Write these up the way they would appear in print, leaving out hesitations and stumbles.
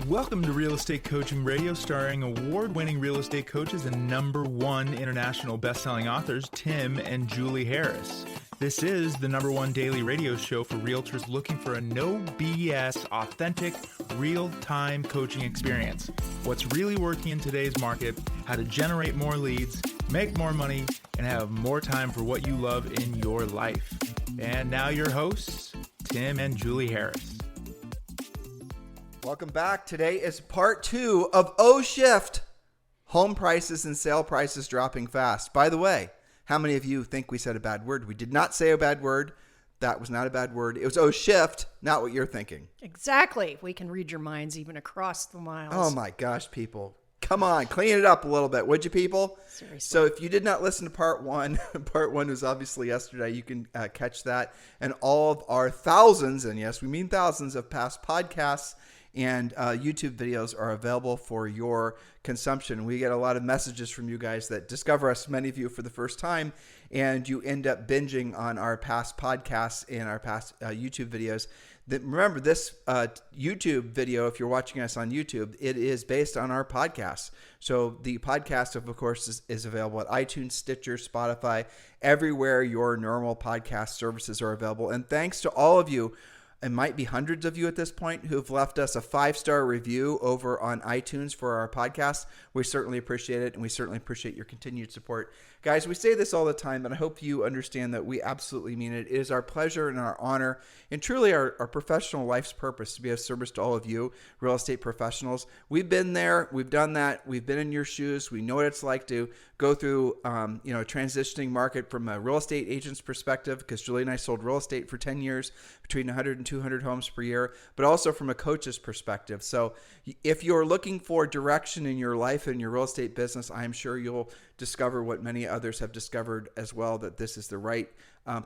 Welcome to Real Estate Coaching Radio, starring award-winning real estate coaches and #1 international best-selling authors, Tim and Julie Harris. This is the #1 daily radio show for realtors looking for a no BS, authentic, real-time coaching experience. What's really working in today's market, how to generate more leads, make more money, and have more time for what you love in your life. And now your hosts, Tim and Julie Harris. Welcome back. Today is part 2 of Oh Shift, home prices and sale prices dropping fast. By the way, how many of you think we said a bad word? We did not say a bad word. That was not a bad word. It was Oh Shift, not what you're thinking. Exactly. We can read your minds even across the miles. Oh my gosh, people. Come on, clean it up a little bit, would you, people? Seriously. So if you did not listen to part 1, part 1 was obviously yesterday. You can catch that. And all of our thousands, and yes, we mean thousands of past podcasts and YouTube videos are available for your consumption. We get a lot of messages from you guys that discover us, many of you for the first time, and you end up binging on our past podcasts and our past YouTube videos. Remember, this YouTube video, if you're watching us on YouTube, it is based on our podcast. So the podcast, of course, is available at iTunes, Stitcher, Spotify, everywhere your normal podcast services are available. And thanks to all of you, it might be hundreds of you at this point who've left us a 5-star review over on iTunes for our podcast. We certainly appreciate it, and we certainly appreciate your continued support. Guys, we say this all the time, and I hope you understand that we absolutely mean it. It is our pleasure and our honor and truly our professional life's purpose to be of service to all of you, real estate professionals. We've been there. We've done that. We've been in your shoes. We know what it's like to go through transitioning market from a real estate agent's perspective, because Julie and I sold real estate for 10 years, between 100 and 200 homes per year, but also from a coach's perspective. So if you're looking for direction in your life and your real estate business, I'm sure you'll discover what many others have discovered as well, that this is the right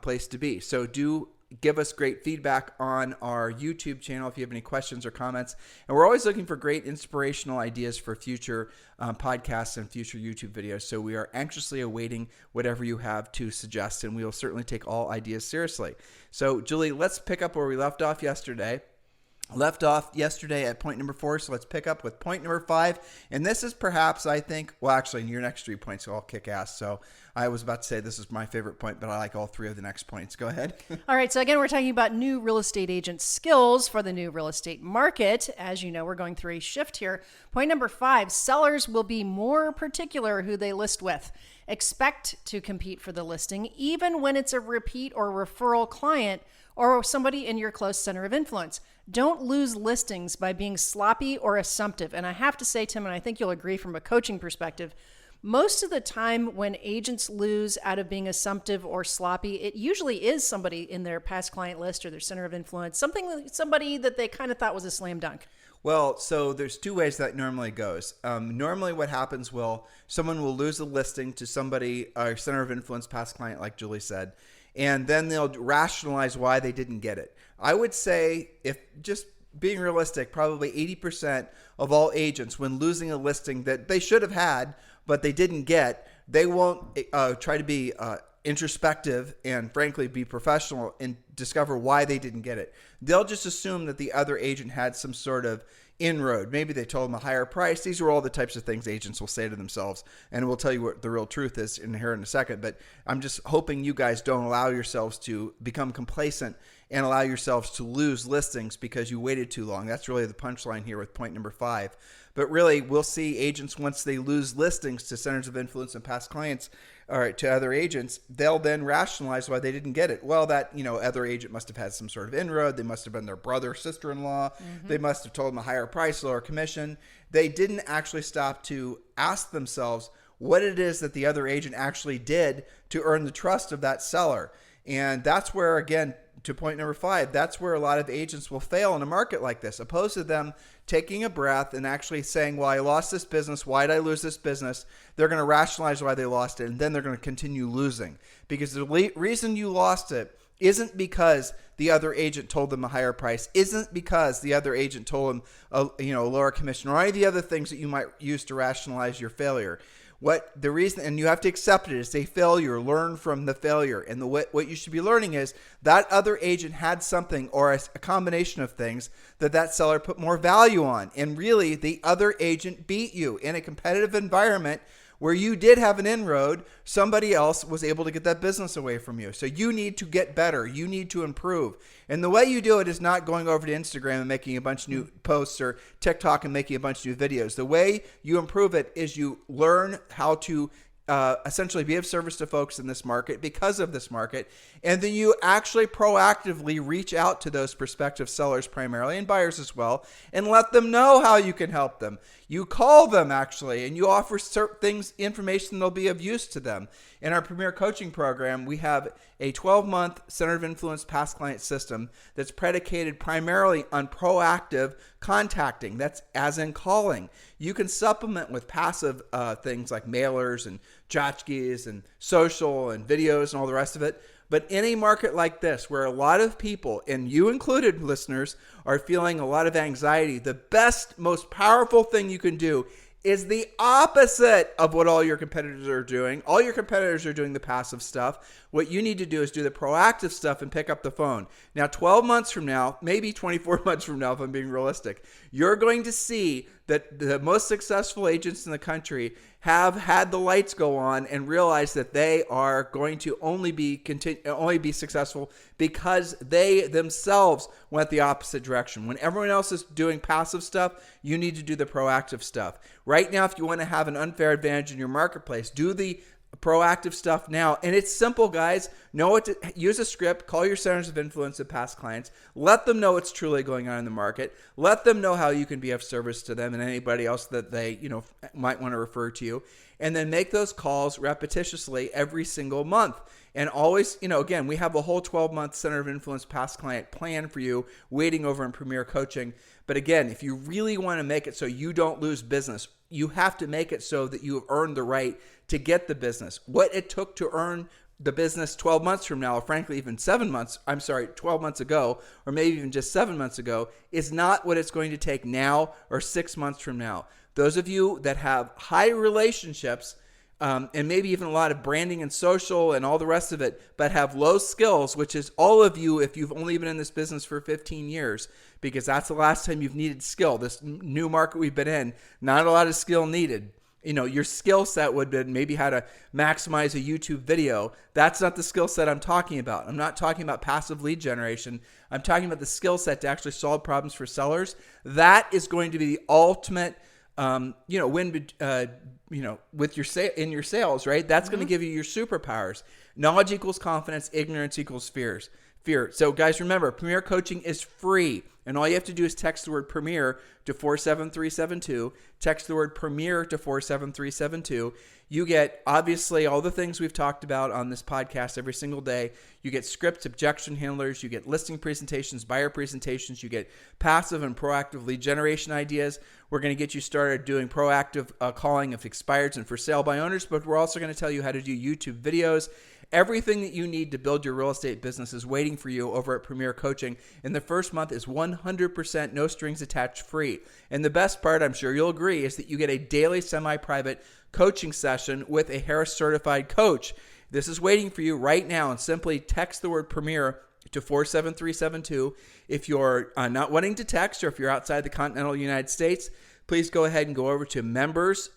place to be. So do give us great feedback on our YouTube channel if you have any questions or comments. And we're always looking for great inspirational ideas for future podcasts and future YouTube videos. So we are anxiously awaiting whatever you have to suggest, and we will certainly take all ideas seriously. So Julie, let's pick up where we left off yesterday. Left off yesterday at point number 4, so let's pick up with point number 5. And this is perhaps, I think, well, actually, your next 3 points are all kick ass. So I was about to say this is my favorite point, but I like all 3 of the next points. Go ahead. All right. So again, we're talking about new real estate agent skills for the new real estate market. As you know, we're going through a shift here. Point number 5, sellers will be more particular who they list with. Expect to compete for the listing, even when it's a repeat or referral client or somebody in your close center of influence. Don't lose listings by being sloppy or assumptive. And I have to say, Tim, and I think you'll agree from a coaching perspective, most of the time when agents lose out of being assumptive or sloppy, it usually is somebody in their past client list or their center of influence, somebody that they kind of thought was a slam dunk. Well, so there's 2 ways that normally goes. Normally what happens someone will lose a listing to somebody, or center of influence past client, like Julie said, and then they'll rationalize why they didn't get it. I would say, if just being realistic, probably 80% of all agents, when losing a listing that they should have had but they didn't get, they won't try to be introspective and frankly be professional and discover why they didn't get it. They'll just assume that the other agent had some sort of inroad. Maybe they told them a higher price. These are all the types of things agents will say to themselves, and we'll tell you what the real truth is in here in a second. But I'm just hoping you guys don't allow yourselves to become complacent and allow yourselves to lose listings because you waited too long. That's really the punchline here with point number 5. But really, we'll see agents, once they lose listings to centers of influence and past clients or to other agents, they'll then rationalize why they didn't get it. Well, that other agent must have had some sort of inroad. They must have been their brother, sister-in-law. Mm-hmm. They must have told them a higher price, lower commission. They didn't actually stop to ask themselves what it is that the other agent actually did to earn the trust of that seller. And that's where, again, to point number 5, that's where a lot of agents will fail in a market like this, opposed to them taking a breath and actually saying, well, I lost this business. Why did I lose this business? They're going to rationalize why they lost it, and then they're going to continue losing. Because the reason you lost it isn't because the other agent told them a higher price, isn't because the other agent told them a lower commission, or any of the other things that you might use to rationalize your failure. What the reason, and you have to accept it, is a failure. Learn from the failure. And what you should be learning is that other agent had something or a combination of things that seller put more value on. And really, the other agent beat you in a competitive environment where you did have an inroad. Somebody else was able to get that business away from you. So you need to get better. You need to improve. And the way you do it is not going over to Instagram and making a bunch of new posts or TikTok and making a bunch of new videos. The way you improve it is you learn how to essentially be of service to folks in this market because of this market. And then you actually proactively reach out to those prospective sellers primarily and buyers as well and let them know how you can help them. You call them actually and you offer certain things, information that'll be of use to them. In our Premier Coaching Program, we have a 12-month Center of Influence past client system that's predicated primarily on proactive contacting. That's as in calling. You can supplement with passive things like mailers and tchotchkes and social and videos and all the rest of it. But in a market like this, where a lot of people, and you included listeners, are feeling a lot of anxiety, the best, most powerful thing you can do is the opposite of what all your competitors are doing. All your competitors are doing the passive stuff. What you need to do is do the proactive stuff and pick up the phone. Now, 12 months from now, maybe 24 months from now, if I'm being realistic, you're going to see that the most successful agents in the country have had the lights go on and realize that they are going to only be successful because they themselves went the opposite direction. When everyone else is doing passive stuff, you need to do the proactive stuff. Right now, if you want to have an unfair advantage in your marketplace, do the proactive stuff now. And it's simple, guys. Know what to use a script, call your centers of influence and past clients, let them know what's truly going on in the market, let them know how you can be of service to them and anybody else that they, might want to refer to you, and then make those calls repetitiously every single month. And always, again, we have a whole 12-month Center of Influence past client plan for you waiting over in Premier Coaching. But again, if you really want to make it so you don't lose business, you have to make it so that you have earned the right to get the business. What it took to earn the business 12 months from now, or frankly, even 12 months ago, or maybe even just 7 months ago, is not what it's going to take now or 6 months from now. Those of you that have high relationships, and maybe even a lot of branding and social and all the rest of it, but have low skills, which is all of you if you've only been in this business for 15 years, because that's the last time you've needed skill. This new market we've been in, not a lot of skill needed. Your skill set would be maybe how to maximize a YouTube video. That's not the skill set I'm talking about. I'm not talking about passive lead generation. I'm talking about the skill set to actually solve problems for sellers. That is going to be the ultimate, win, with in your sales, right? That's going to give you your superpowers. Knowledge equals confidence. Ignorance equals fear. So guys, remember, Premier Coaching is free. And all you have to do is text the word Premier to 47372. Text the word Premier to 47372. You get, obviously, all the things we've talked about on this podcast every single day. You get scripts, objection handlers. You get listing presentations, buyer presentations. You get passive and proactive lead generation ideas. We're going to get you started doing proactive calling of expireds and for sale by owners, but we're also going to tell you how to do YouTube videos. Everything that you need to build your real estate business is waiting for you over at Premier Coaching. And the first month is 100% no strings attached free. And the best part, I'm sure you'll agree, is that you get a daily semi-private coaching session with a Harris certified coach. This is waiting for you right now, and simply text the word Premier to 47372. If you're not wanting to text, or if you're outside the continental United States, please go ahead and go over to members.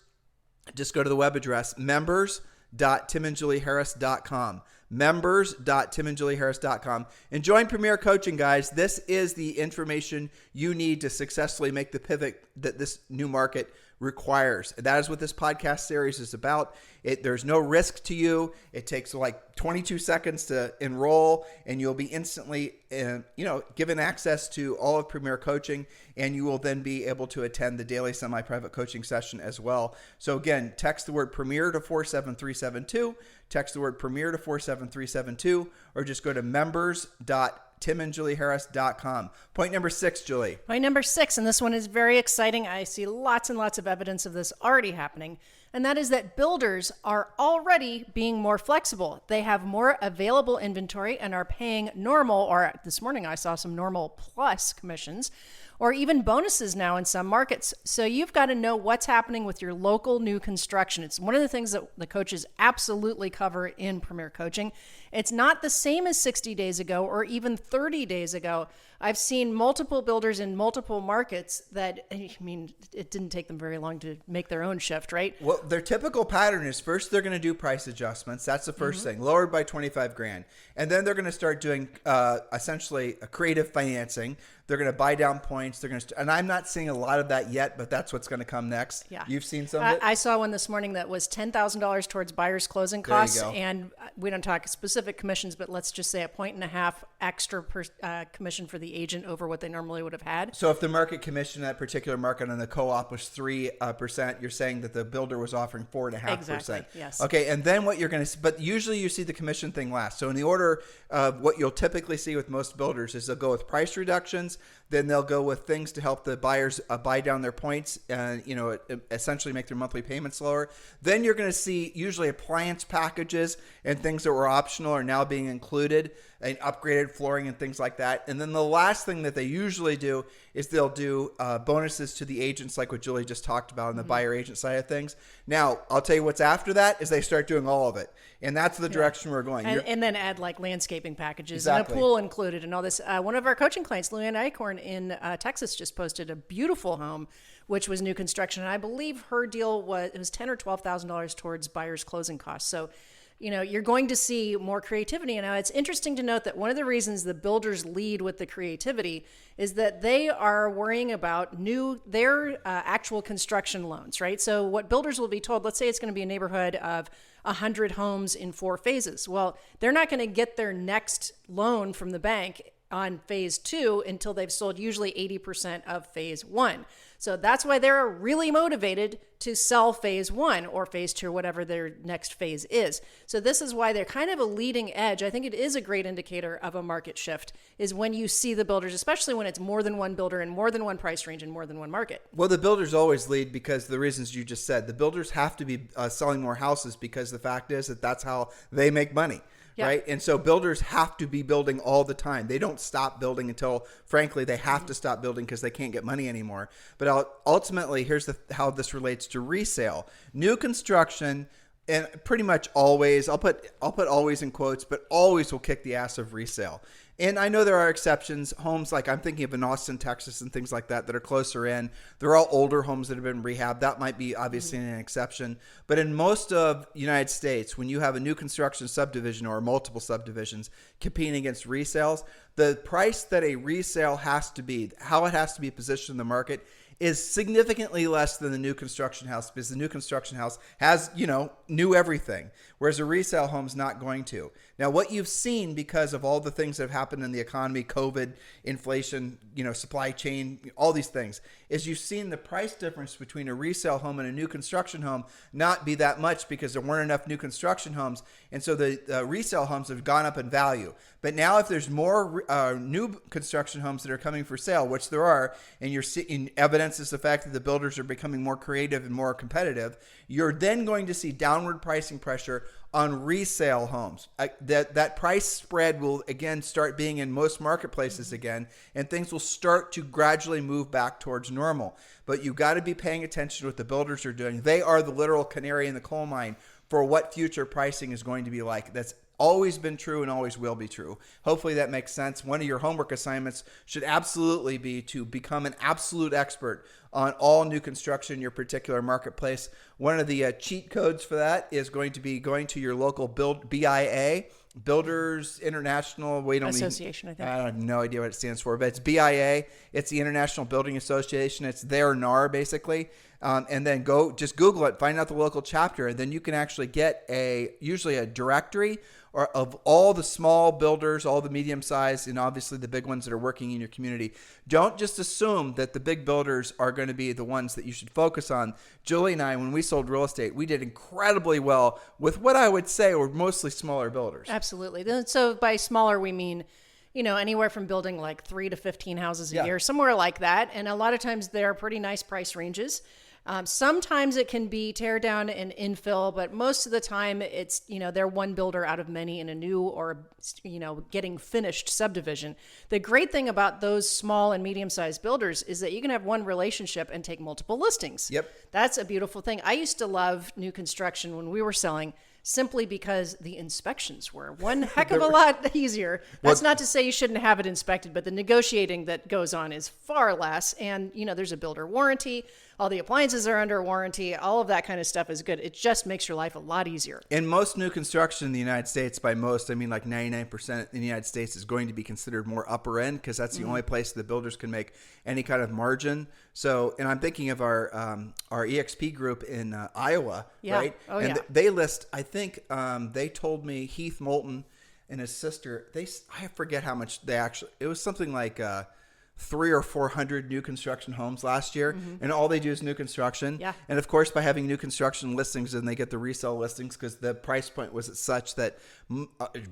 Just go to the web address, members.timandjulieharris.com. members.timandjulieharris.com. And join Premier Coaching, guys. This is the information you need to successfully make the pivot that this new market requires. That is what this podcast series is about. There's no risk to you. It takes like 22 seconds to enroll, and you'll be instantly given access to all of Premier Coaching, and you will then be able to attend the daily semi-private coaching session as well. So again, text the word Premier to 47372. Text the word Premier to 47372, or just go to members.timandjulieharris.com. Point number 6, Julie. Point number 6, and this one is very exciting. I see lots and lots of evidence of this already happening, and that is that builders are already being more flexible. They have more available inventory and are paying normal, or this morning I saw some normal plus commissions, or even bonuses now in some markets. So you've got to know what's happening with your local new construction. It's one of the things that the coaches absolutely cover in Premier Coaching. It's not the same as 60 days ago or even 30 days ago. I've seen multiple builders in multiple markets that, I mean, it didn't take them very long to make their own shift, right? Well, their typical pattern is first they're going to do price adjustments. That's the 1st thing, lowered by 25 grand. And then they're going to start doing essentially a creative financing. They're going to buy down points. They're going to, and I'm not seeing a lot of that yet, but that's what's going to come next. Yeah. You've seen some of it? I saw one this morning that was $10,000 towards buyer's closing costs. And we don't talk specific commissions, but let's just say 1.5 extra per commission for the agent over what they normally would have had. So if the market commission in that particular market on the co-op was 3%, you're saying that the builder was offering 4.5%. Exactly. Yes. Okay. And then what you're going to see, but usually you see the commission thing last. So in the order of what you'll typically see with most builders is they'll go with price reductions. Then they'll go with things to help the buyers buy down their points and, essentially make their monthly payments lower. Then you're going to see usually appliance packages and things that were optional are now being included, and upgraded flooring and things like that. And then the last thing that they usually do is they'll do bonuses to the agents, like what Julie just talked about on the buyer agent side of things. Now, I'll tell you what's after that is they start doing all of it. And that's the direction we're going. And then add like landscaping packages Exactly. and a pool included and all this. One of our coaching clients, Luann Eichhorn in Texas, just posted a beautiful home, which was new construction. And I believe her deal was $10,000 or $12,000 towards buyer's closing costs. So, you're going to see more creativity. And now it's interesting to note that one of the reasons the builders lead with the creativity is that they are worrying about their actual construction loans, right? So what builders will be told, let's say it's going to be a neighborhood of 100 homes in 4 phases. Well, they're not going to get their next loan from the bank on phase 2 until they've sold usually 80% of phase 1. So that's why they're really motivated to sell phase 1 or phase 2 or whatever their next phase is. So this is why they're kind of a leading edge. I think it is a great indicator of a market shift is when you see the builders, especially when it's more than one builder and more than one price range and more than one market. Well, the builders always lead because the reasons you just said. The builders have to be selling more houses because the fact is that that's how they make money. Yeah. Right. And so builders have to be building all the time. They don't stop building until, frankly, they have to stop building because they can't get money anymore. But ultimately, here's how this relates to resale. New construction, and pretty much always, I'll put always in quotes, but always will kick the ass of resale. And I know there are exceptions. Homes like I'm thinking of in Austin, Texas and things like that are closer in. They're all older homes that have been rehabbed. That might be obviously an exception. But in most of the United States, when you have a new construction subdivision or multiple subdivisions competing against resales, the price that a resale has to be, how it has to be positioned in the market is significantly less than the new construction house because the new construction house has, new everything, whereas a resale home's not going to. Now, what you've seen because of all the things that have happened in the economy, COVID, inflation, supply chain, all these things, is you've seen the price difference between a resale home and a new construction home not be that much because there weren't enough new construction homes. And so the resale homes have gone up in value. But now if there's more new construction homes that are coming for sale, which there are, and you're seeing evidence is the fact that the builders are becoming more creative and more competitive, you're then going to see downward pricing pressure on resale homes. That price spread will again start being in most marketplaces again, and things will start to gradually move back towards normal. But you've got to be paying attention to what the builders are doing. They are the literal canary in the coal mine for what future pricing is going to be like. That's always been true and always will be true. Hopefully that makes sense. One of your homework assignments should absolutely be to become an absolute expert on all new construction in your particular marketplace. One of the cheat codes for that is going to be going to your local BIA, Builders International Association, I think. I have no idea what it stands for, but it's BIA. It's the International Building Association. It's their NAR, basically. And then just Google it, find out the local chapter, and then you can actually get usually a directory of all the small builders, all the medium sized, and obviously the big ones that are working in your community. Don't just assume that the big builders are going to be the ones that you should focus on. Julie and I, when we sold real estate, we did incredibly well with what I would say were mostly smaller builders. Absolutely. So by smaller, we mean anywhere from building like 3 to 15 houses a year, somewhere like that. And a lot of times they're pretty nice price ranges. Sometimes it can be tear down and infill, but most of the time it's, they're one builder out of many in a new or, getting finished subdivision. The great thing about those small and medium-sized builders is that you can have one relationship and take multiple listings. Yep. That's a beautiful thing. I used to love new construction when we were selling, simply because the inspections were one heck of a lot easier. That's not to say you shouldn't have it inspected, but the negotiating that goes on is far less. And, there's a builder warranty. All the appliances are under warranty. All of that kind of stuff is good. It just makes your life a lot easier. And most new construction in the United States, by most, I mean like 99% in the United States, is going to be considered more upper end because that's the only place the builders can make any kind of margin. So, and I'm thinking of our EXP group in Iowa, right? Oh, and yeah. They list, I think they told me Heath Moulton and his sister, I forget how much they actually, it was something like 300 or 400 new construction homes last year, and all they do is new construction. Yeah. And of course, by having new construction listings, then they get the resale listings because the price point was such that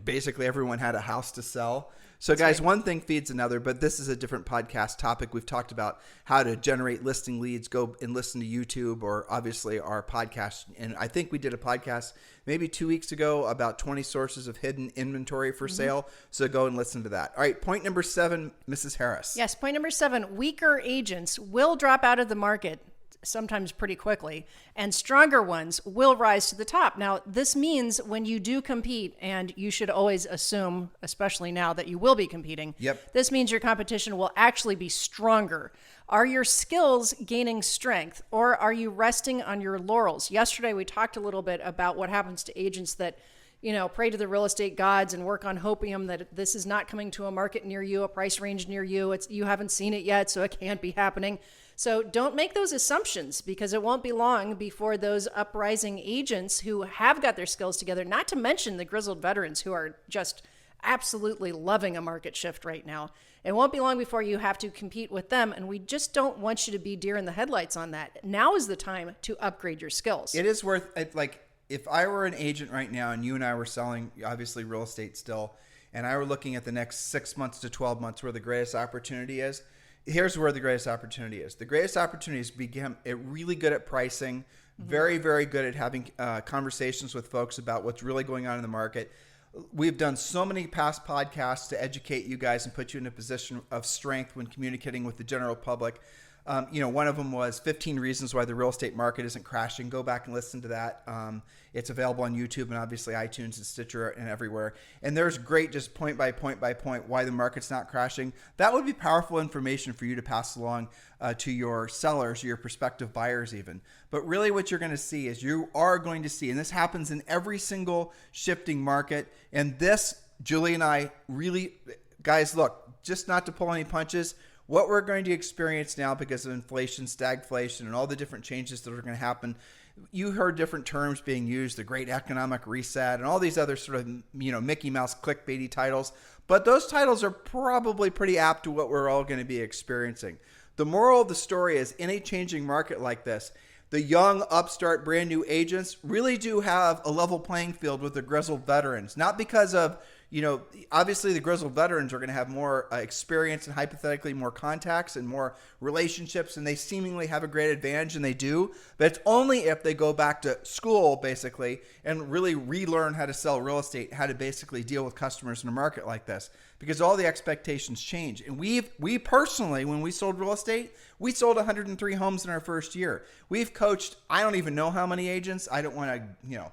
basically everyone had a house to sell. So guys, one thing feeds another, but this is a different podcast topic. We've talked about how to generate listing leads. Go and listen to YouTube or obviously our podcast. And I think we did a podcast maybe 2 weeks ago about 20 sources of hidden inventory for sale. So go and listen to that. All right, point number 7, Mrs. Harris. Yes, point number 7, weaker agents will drop out of the market sometimes pretty quickly, and stronger ones will rise to the top. Now, this means when you do compete, and you should always assume, especially now, that you will be competing. Yep. This means your competition will actually be stronger. Are your skills gaining strength, or are you resting on your laurels? Yesterday, we talked a little bit about what happens to agents that pray to the real estate gods and work on hopium that this is not coming to a market near you, a price range near you. You haven't seen it yet, so it can't be happening. So don't make those assumptions, because it won't be long before those uprising agents who have got their skills together, not to mention the grizzled veterans who are just absolutely loving a market shift right now. It won't be long before you have to compete with them, and we just don't want you to be deer in the headlights on that. Now is the time to upgrade your skills. It is worth it. Like, if I were an agent right now and you and I were selling, obviously, real estate still, and I were looking at the next 6 months to 12 months where the greatest opportunity is, here's where the greatest opportunity is. The greatest opportunity is become really good at pricing, very, very good at having conversations with folks about what's really going on in the market. We've done so many past podcasts to educate you guys and put you in a position of strength when communicating with the general public. One of them was 15 reasons why the real estate market isn't crashing. Go back and listen to that. It's available on YouTube and obviously iTunes and Stitcher and everywhere. And there's great, just point by point why the market's not crashing. That would be powerful information for you to pass along to your sellers, your prospective buyers even. But really what you're going to see is you are going to see, and this happens in every single shifting market. And this, Julie and I really, guys, look, just not to pull any punches, what we're going to experience now because of inflation, stagflation, and all the different changes that are going to happen. You heard different terms being used, the Great Economic Reset, and all these other sort of, Mickey Mouse clickbaity titles. But those titles are probably pretty apt to what we're all going to be experiencing. The moral of the story is, in a changing market like this, the young, upstart, brand new agents really do have a level playing field with the grizzled veterans. Not because of, obviously the grizzled veterans are going to have more experience and hypothetically more contacts and more relationships, and they seemingly have a great advantage, and they do. But it's only if they go back to school, basically, and really relearn how to sell real estate, how to basically deal with customers in a market like this, because all the expectations change. And we personally, when we sold real estate, we sold 103 homes in our first year. We've coached, I don't even know how many agents. I don't want to,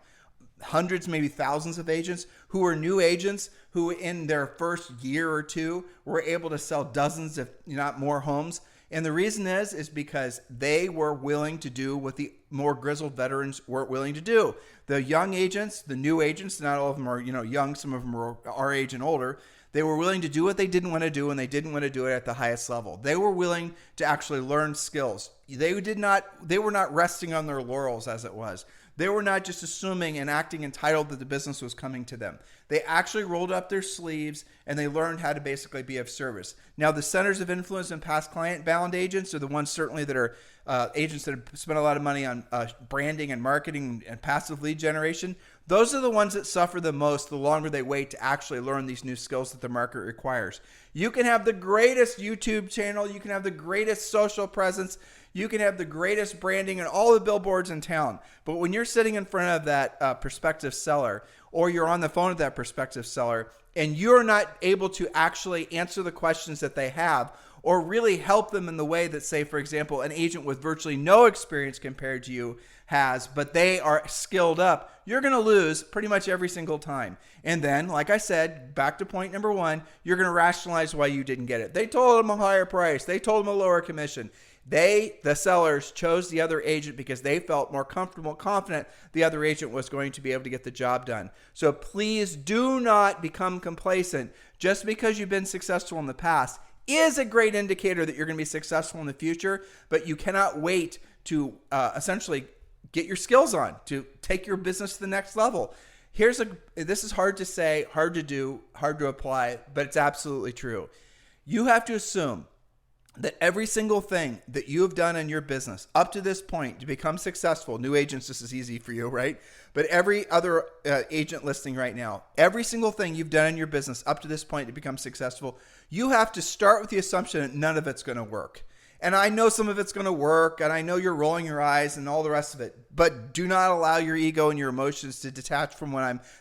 hundreds, maybe thousands of agents who are new agents who in their first year or two were able to sell dozens, if not more, homes. And the reason is because they were willing to do what the more grizzled veterans weren't willing to do. The young agents, the new agents, not all of them are, young, some of them are our age and older. They were willing to do what they didn't want to do, and they didn't want to do it at the highest level. They were willing to actually learn skills. They were not resting on their laurels, as it was. They were not just assuming and acting entitled that the business was coming to them. They actually rolled up their sleeves and they learned how to basically be of service. Now, the centers of influence and past client bound agents are the ones certainly that are agents that have spent a lot of money on branding and marketing and passive lead generation. those are the ones that suffer the most the longer they wait to actually learn these new skills that the market requires. You can have the greatest YouTube channel, you can have the greatest social presence, you can have the greatest branding and all the billboards in town. But when you're sitting in front of that prospective seller, or you're on the phone with that prospective seller, and you're not able to actually answer the questions that they have, or really help them in the way that, say, for example, an agent with virtually no experience compared to you has, but they are skilled up, you're going to lose pretty much every single time. And then, like I said, back to point number 1, you're going to rationalize why you didn't get it. They told them a higher price. They told them a lower commission. The sellers, chose the other agent because they felt more comfortable, confident the other agent was going to be able to get the job done. So please do not become complacent. Just because you've been successful in the past is a great indicator that you're going to be successful in the future, but you cannot wait to essentially get your skills on, to take your business to the next level. This is hard to say, hard to do, hard to apply, but it's absolutely true. You have to assume that every single thing that you have done in your business up to this point to become successful, new agents, this is easy for you, right? But every other agent listening right now, every single thing you've done in your business up to this point to become successful, you have to start with the assumption that none of it's going to work. And I know some of it's going to work, and I know you're rolling your eyes and all the rest of it, but do not allow your ego and your emotions to detach from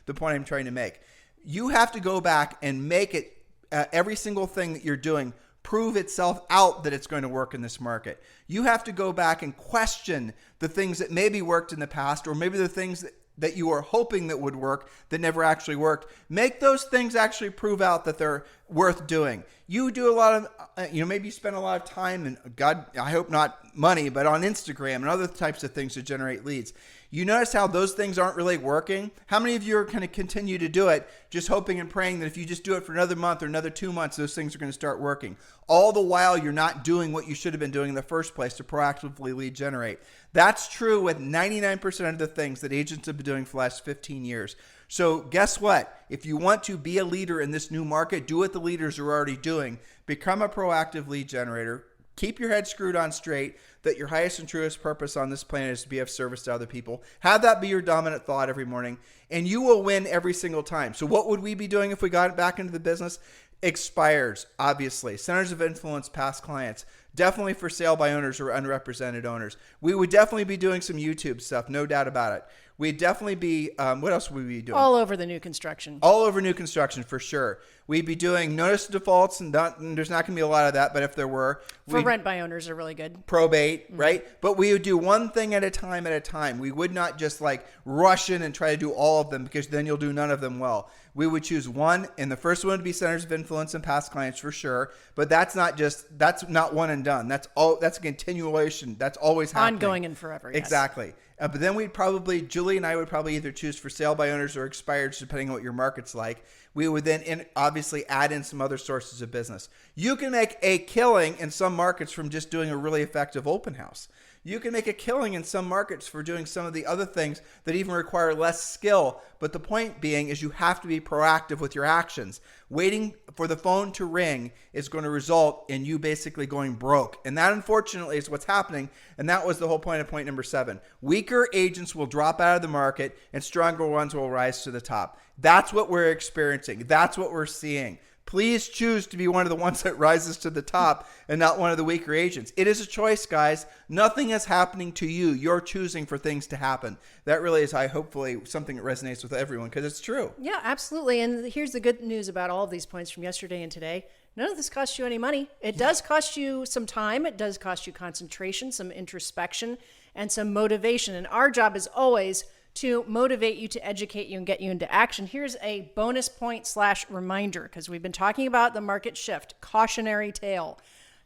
the point I'm trying to make. You have to go back and make it, every single thing that you're doing, prove itself out that it's going to work in this market. You have to go back and question the things that maybe worked in the past, or maybe the things that you are hoping that would work that never actually worked. Make those things actually prove out that they're worth doing. You do a lot of, maybe you spend a lot of time, and God, I hope not money, but on Instagram and other types of things to generate leads. You notice how those things aren't really working? How many of you are going to continue to do it just hoping and praying that if you just do it for another month or another 2 months, those things are going to start working? All the while you're not doing what you should have been doing in the first place to proactively lead generate. That's true with 99% of the things that agents have been doing for the last 15 years. So guess what? If you want to be a leader in this new market, do what the leaders are already doing. Become a proactive lead generator. Keep your head screwed on straight that your highest and truest purpose on this planet is to be of service to other people. Have that be your dominant thought every morning, and you will win every single time. So what would we be doing if we got back into the business? Expires, obviously. Centers of influence, past clients. Definitely for sale by owners or unrepresented owners. We would definitely be doing some YouTube stuff, no doubt about it. We'd definitely be, what else would we be doing? All over the new construction. All over new construction, for sure. We'd be doing notice of defaults, and there's not going to be a lot of that, but if there were. For rent by owners are really good. Probate, right? But we would do one thing at a time. We would not just like rush in and try to do all of them, because then you'll do none of them well. We would choose one, and the first one would be centers of influence and past clients for sure. But that's not one and done. That's a continuation. That's always happening. Ongoing and forever. Yes. Exactly. But then Julie and I would probably either choose for sale by owners or expired, depending on what your market's like. We would then obviously add in some other sources of business. You can make a killing in some markets from just doing a really effective open house. You can make a killing in some markets for doing some of the other things that even require less skill. But the point being is you have to be proactive with your actions. Waiting for the phone to ring is going to result in you basically going broke. And that, unfortunately, is what's happening. And that was the whole point of point number 7. Weaker agents will drop out of the market and stronger ones will rise to the top. That's what we're experiencing. That's what we're seeing. Please choose to be one of the ones that rises to the top and not one of the weaker agents. It is a choice, guys. Nothing is happening to you. You're choosing for things to happen. That really is, hopefully, something that resonates with everyone, because it's true. Yeah, absolutely. And here's the good news about all of these points from yesterday and today. None of this costs you any money. It does cost you some time. It does cost you concentration, some introspection, and some motivation. And our job is always to motivate you, to educate you, and get you into action. Here's a bonus point / reminder, because we've been talking about the market shift, cautionary tale.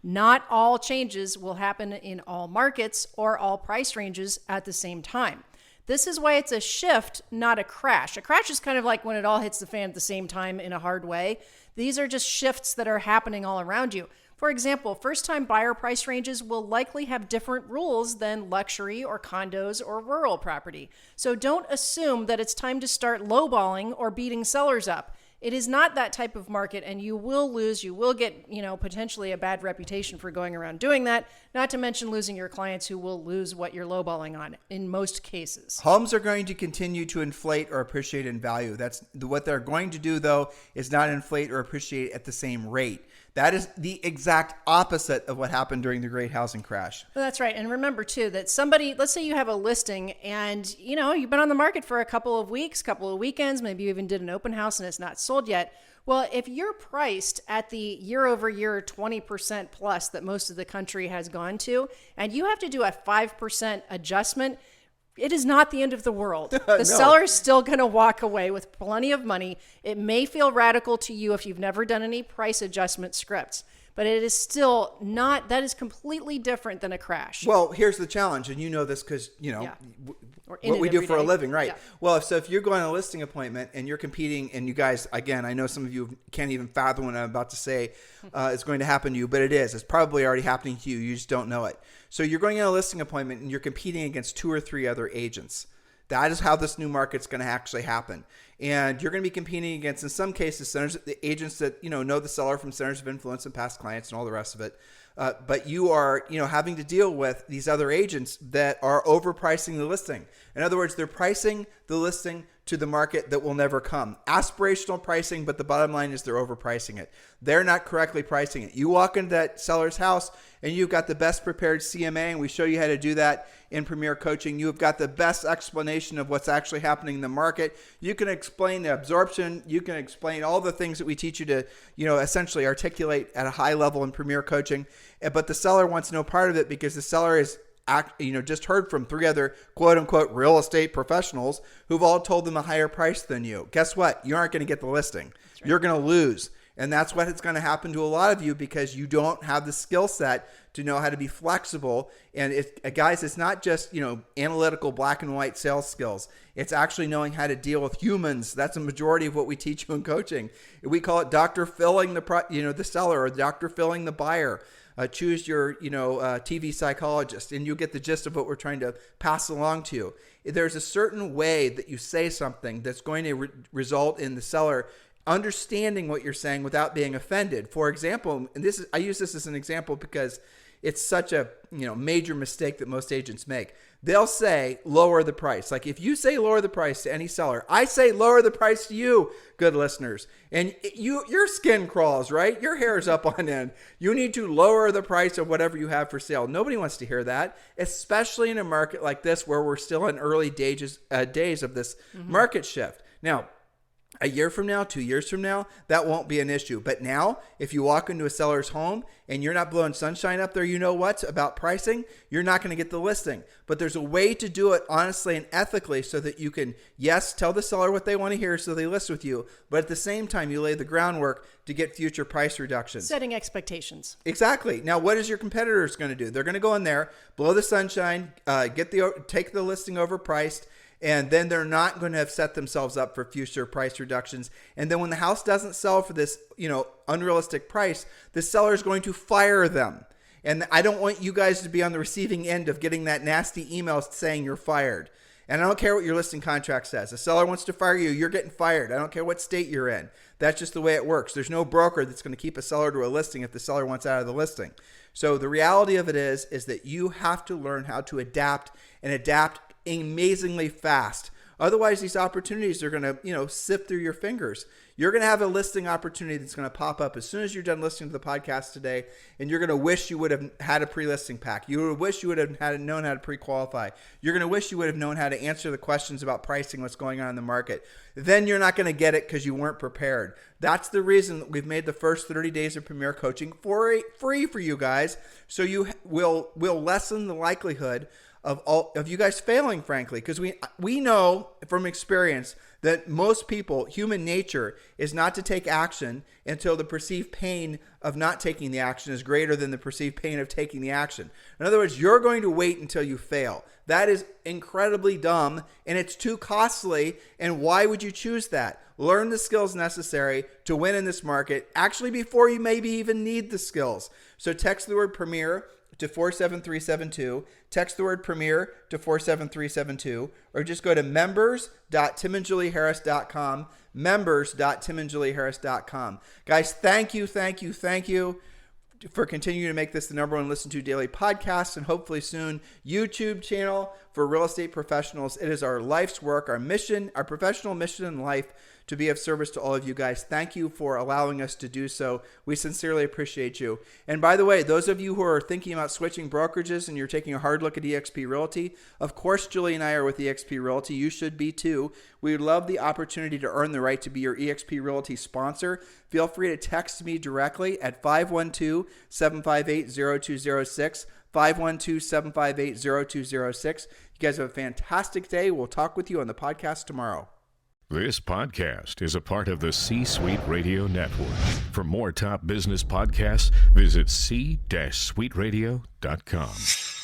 Not all changes will happen in all markets or all price ranges at the same time. This is why it's a shift, not a crash. A crash is kind of like when it all hits the fan at the same time in a hard way. These are just shifts that are happening all around you. For example, first-time buyer price ranges will likely have different rules than luxury or condos or rural property. So don't assume that it's time to start lowballing or beating sellers up. It is not that type of market, and you will lose. You will get, potentially a bad reputation for going around doing that, not to mention losing your clients who will lose what you're lowballing on in most cases. Homes are going to continue to inflate or appreciate in value. That's what they're going to do, though, is not inflate or appreciate at the same rate. That is the exact opposite of what happened during the Great Housing Crash. Well, that's right. And remember, too, that somebody, let's say you have a listing and, you've been on the market for a couple of weeks, couple of weekends, maybe you even did an open house and it's not sold yet. Well, if you're priced at the year over year 20% plus that most of the country has gone to, and you have to do a 5% adjustment, it is not the end of the world. The No. seller is still going to walk away with plenty of money. It may feel radical to you if you've never done any price adjustment scripts, but it is still not, that is completely different than a crash. Well, here's the challenge, and you know this because, what we do for a living, right? Yeah. Well, so if you're going on a listing appointment and you're competing, and you guys, again, I know some of you can't even fathom what I'm about to say is going to happen to you, but it is. It's probably already happening to you. You just don't know it. So you're going on a listing appointment and you're competing against 2 or 3 other agents. That is how this new market's going to actually happen. And you're going to be competing against, in some cases, the agents that know the seller from centers of influence and past clients and all the rest of it. But you are, having to deal with these other agents that are overpricing the listing. In other words, they're pricing the listing to the market that will never come. Aspirational pricing, but the bottom line is they're overpricing it. They're not correctly pricing it. You walk into that seller's house and you've got the best prepared CMA, and we show you how to do that in Premier Coaching. You've got the best explanation of what's actually happening in the market. You can explain the absorption. You can explain all the things that we teach you to, essentially articulate at a high level in Premier Coaching. But the seller wants no part of it because the seller is just heard from 3 other quote unquote real estate professionals who've all told them a higher price than you. Guess what? You aren't going to get the listing. Right. You're going to lose. And that's what it's going to happen to a lot of you because you don't have the skill set to know how to be flexible. And guys, it's not just, analytical black and white sales skills. It's actually knowing how to deal with humans. That's a majority of what we teach you in coaching. We call it Dr. Filling the seller, or Dr. Filling the buyer. Choose your, TV psychologist, and you'll get the gist of what we're trying to pass along to you. There's a certain way that you say something that's going to result in the seller understanding what you're saying without being offended. For example, and I use this as an example because it's such a major mistake that most agents make. They'll say lower the price. Like if you say lower the price to any seller, I say lower the price to you, good listeners. And your skin crawls, right? Your hair is up on end. You need to lower the price of whatever you have for sale. Nobody wants to hear that, especially in a market like this where we're still in early days of this market shift. Now, a year from now, 2 years from now, that won't be an issue. But now, if you walk into a seller's home and you're not blowing sunshine up there, about pricing, you're not going to get the listing. But there's a way to do it honestly and ethically so that you can, yes, tell the seller what they want to hear so they list with you. But at the same time, you lay the groundwork to get future price reductions. Setting expectations. Exactly. Now, what is your competitors going to do? They're going to go in there, blow the sunshine, take the listing overpriced, and then they're not going to have set themselves up for future price reductions. And then when the house doesn't sell for this, unrealistic price, the seller is going to fire them. And I don't want you guys to be on the receiving end of getting that nasty email saying you're fired. And I don't care what your listing contract says. The seller wants to fire you, you're getting fired. I don't care what state you're in. That's just the way it works. There's no broker that's going to keep a seller to a listing if the seller wants out of the listing. So the reality of it is that you have to learn how to adapt amazingly fast. Otherwise, these opportunities are going to, sift through your fingers. You're going to have a listing opportunity that's going to pop up as soon as you're done listening to the podcast today, and you're going to wish you would have had a pre-listing pack. You would wish you would have known how to pre-qualify. You're going to wish you would have known how to answer the questions about pricing, what's going on in the market. Then you're not going to get it because you weren't prepared. That's the reason that we've made the first 30 days of Premier Coaching free for you guys, so you will lessen the likelihood of you guys failing, frankly, because we know from experience that most people, human nature is not to take action until the perceived pain of not taking the action is greater than the perceived pain of taking the action. In other words, you're going to wait until you fail. That is incredibly dumb, and it's too costly. And why would you choose that? Learn the skills necessary to win in this market, actually before you maybe even need the skills. So text the word Premier to 47372, text the word Premier to 47372, or just go to members.timandjulieharris.com, members.timandjulieharris.com. Guys, thank you for continuing to make this the number one listened to daily podcast, and hopefully soon YouTube channel for real estate professionals. It is our life's work, our mission, our professional mission in life to be of service to all of you guys. Thank you for allowing us to do so. We sincerely appreciate you. And by the way, those of you who are thinking about switching brokerages and you're taking a hard look at eXp Realty, of course, Julie and I are with eXp Realty. You should be too. We would love the opportunity to earn the right to be your eXp Realty sponsor. Feel free to text me directly at 512-758-0206, 512-758-0206. You guys have a fantastic day. We'll talk with you on the podcast tomorrow. This podcast is a part of the C-Suite Radio Network. For more top business podcasts, visit c-suiteradio.com.